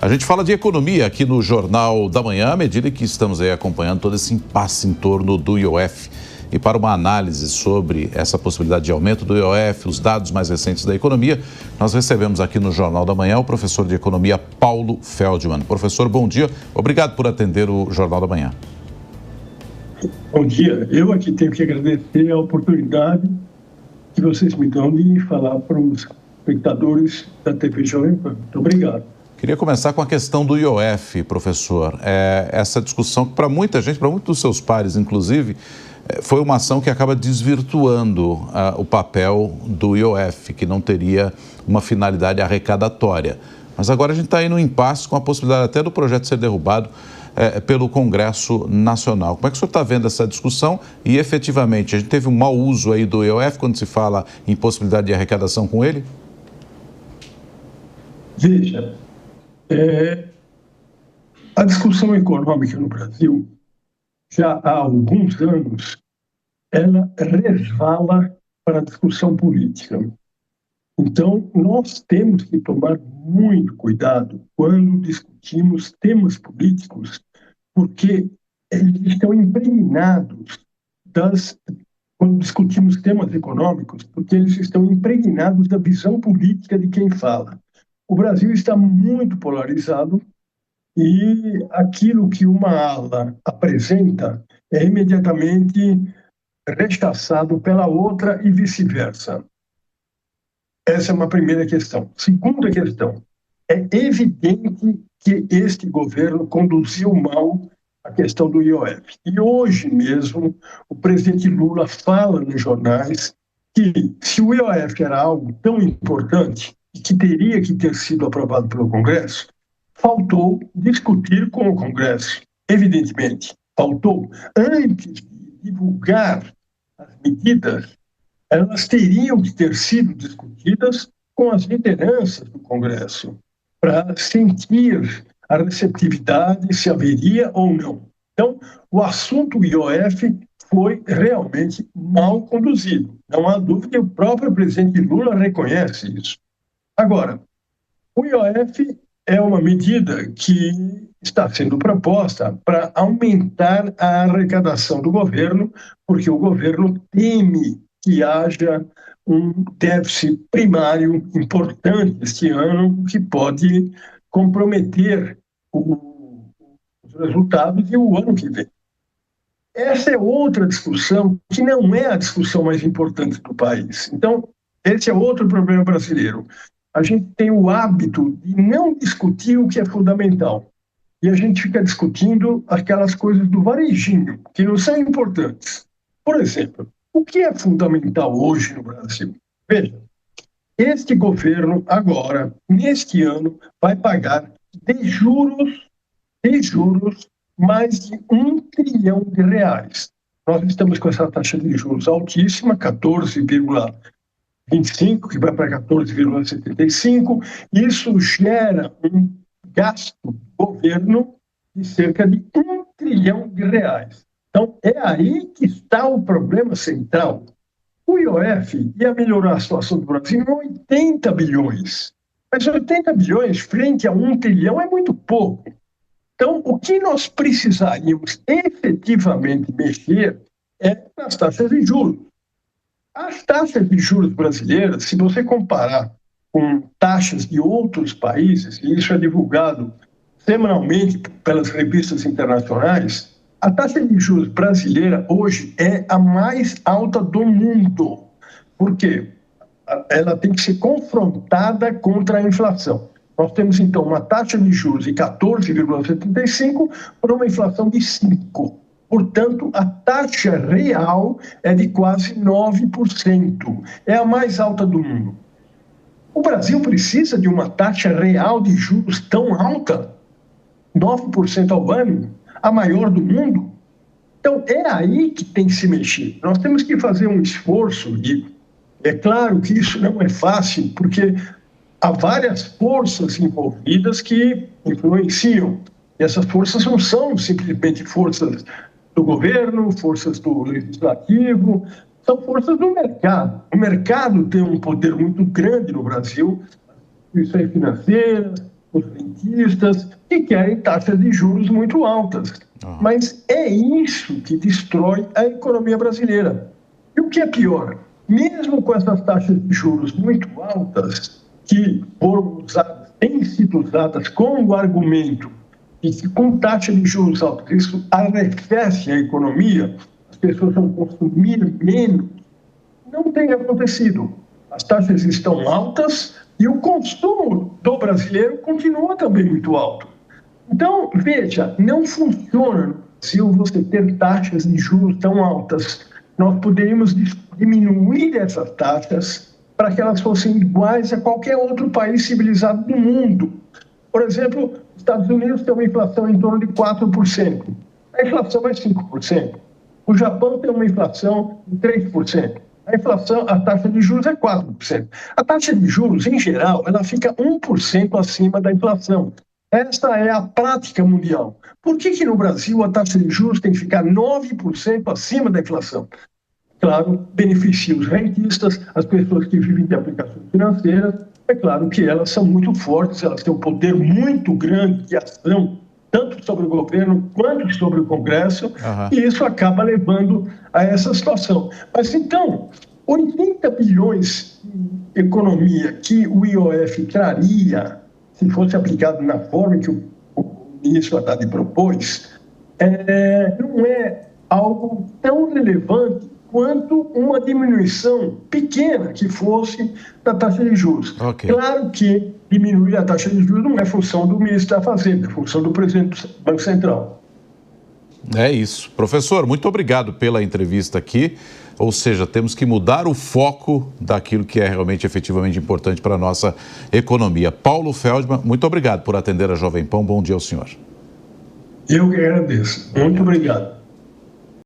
A gente fala de economia aqui no Jornal da Manhã, à medida que estamos aí acompanhando todo esse impasse em torno do IOF. E para uma análise sobre essa possibilidade de aumento do IOF, os dados mais recentes da economia, nós recebemos aqui no Jornal da Manhã o professor de economia Paulo Feldman. Professor, bom dia. Obrigado por atender o Jornal da Manhã. Bom dia. Eu aqui tenho que agradecer a oportunidade que vocês me dão de falar para os espectadores da TV Jovem Pan. Muito obrigado. Queria começar com a questão do IOF, professor. Essa discussão que para muita gente, para muitos dos seus pares, inclusive, foi uma ação que acaba desvirtuando o papel do IOF, que não teria uma finalidade arrecadatória. Mas agora a gente está aí no impasse com a possibilidade até do projeto ser derrubado pelo Congresso Nacional. Como é que o senhor está vendo essa discussão e, efetivamente, a gente teve um mau uso aí do IOF quando se fala em possibilidade de arrecadação com ele? Veja, a discussão econômica no Brasil, já há alguns anos, ela resvala para a discussão política. Então, nós temos que tomar muito cuidado quando discutimos temas políticos, porque eles estão impregnados quando discutimos temas econômicos, porque eles estão impregnados da visão política de quem fala. O Brasil está muito polarizado e aquilo que uma ala apresenta é imediatamente rechaçado pela outra e vice-versa. Essa é uma primeira questão. Segunda questão, é evidente que este governo conduziu mal a questão do IOF. E hoje mesmo, o presidente Lula fala nos jornais que se o IOF era algo tão importante e que teria que ter sido aprovado pelo Congresso, faltou discutir com o Congresso. Evidentemente, faltou, antes de divulgar as medidas, elas teriam que ter sido discutidas com as lideranças do Congresso, para sentir a receptividade, se haveria ou não. Então, o assunto IOF foi realmente mal conduzido. Não há dúvida, o próprio presidente Lula reconhece isso. Agora, o IOF é uma medida que está sendo proposta para aumentar a arrecadação do governo, porque o governo teme que haja um déficit primário importante este ano, que pode comprometer os resultados e o ano que vem. Essa é outra discussão que não é a discussão mais importante do país. Então, esse é outro problema brasileiro. A gente tem o hábito de não discutir o que é fundamental. E a gente fica discutindo aquelas coisas do varejinho, que não são importantes. Por exemplo, o que é fundamental hoje no Brasil? Veja, este governo agora, neste ano, vai pagar de juros, mais de R$1 trilhão. Nós estamos com essa taxa de juros altíssima, 14,25, que vai para 14,75. Isso gera um gasto do governo de cerca de R$1 trilhão. Então, é aí que está o problema central. O IOF ia melhorar a situação do Brasil em 80 bilhões. Mas 80 bilhões frente a 1 trilhão é muito pouco. Então, o que nós precisaríamos efetivamente mexer é nas taxas de juros. As taxas de juros brasileiras, se você comparar com taxas de outros países, e isso é divulgado semanalmente pelas revistas internacionais, a taxa de juros brasileira hoje é a mais alta do mundo. Por quê? Ela tem que ser confrontada contra a inflação. Nós temos, então, uma taxa de juros de 14,75 por uma inflação de 5%. Portanto, a taxa real é de quase 9%. É a mais alta do mundo. O Brasil precisa de uma taxa real de juros tão alta, 9% ao ano, a maior do mundo. Então, é aí que tem que se mexer. Nós temos que fazer um esforço, e é claro que isso não é fácil, porque há várias forças envolvidas que influenciam. E essas forças não são simplesmente forças do governo, forças do legislativo, são forças do mercado. O mercado tem um poder muito grande no Brasil, instituições financeiras, os rentistas, que querem taxas de juros muito altas. Mas é isso que destrói a economia brasileira. E o que é pior, mesmo com essas taxas de juros muito altas, que foram usadas, têm sido usadas como argumento de que com taxa de juros alta isso arrefece a economia, as pessoas vão consumir menos, não tem acontecido. As taxas estão altas e o consumo do brasileiro continua também muito alto. Então, veja, não funciona no Brasil você ter taxas de juros tão altas. Nós poderíamos diminuir essas taxas para que elas fossem iguais a qualquer outro país civilizado do mundo. Por exemplo, os Estados Unidos têm uma inflação em torno de 4%. A inflação é 5%. O Japão tem uma inflação de 3%. A taxa de juros é 4%. A taxa de juros, em geral, ela fica 1% acima da inflação. Esta é a prática mundial. Por que no Brasil a taxa de juros tem que ficar 9% acima da inflação? Claro, beneficia os rentistas, as pessoas que vivem de aplicações financeiras. É claro que elas são muito fortes, elas têm um poder muito grande de ação, tanto sobre o governo quanto sobre o Congresso, e isso acaba levando a essa situação. Mas então, 80 bilhões de economia que o IOF traria, se fosse aplicado na forma que o ministro Haddad propôs, não é algo tão relevante quanto uma diminuição pequena que fosse da taxa de juros. Claro que diminuir a taxa de juros não é função do ministro da Fazenda, é função do presidente do Banco Central. É isso. Professor, muito obrigado pela entrevista aqui. Ou seja, temos que mudar o foco daquilo que é realmente efetivamente importante para a nossa economia. Paulo Feldman, muito obrigado por atender a Jovem Pan. Bom dia ao senhor. Eu que agradeço. Muito obrigado.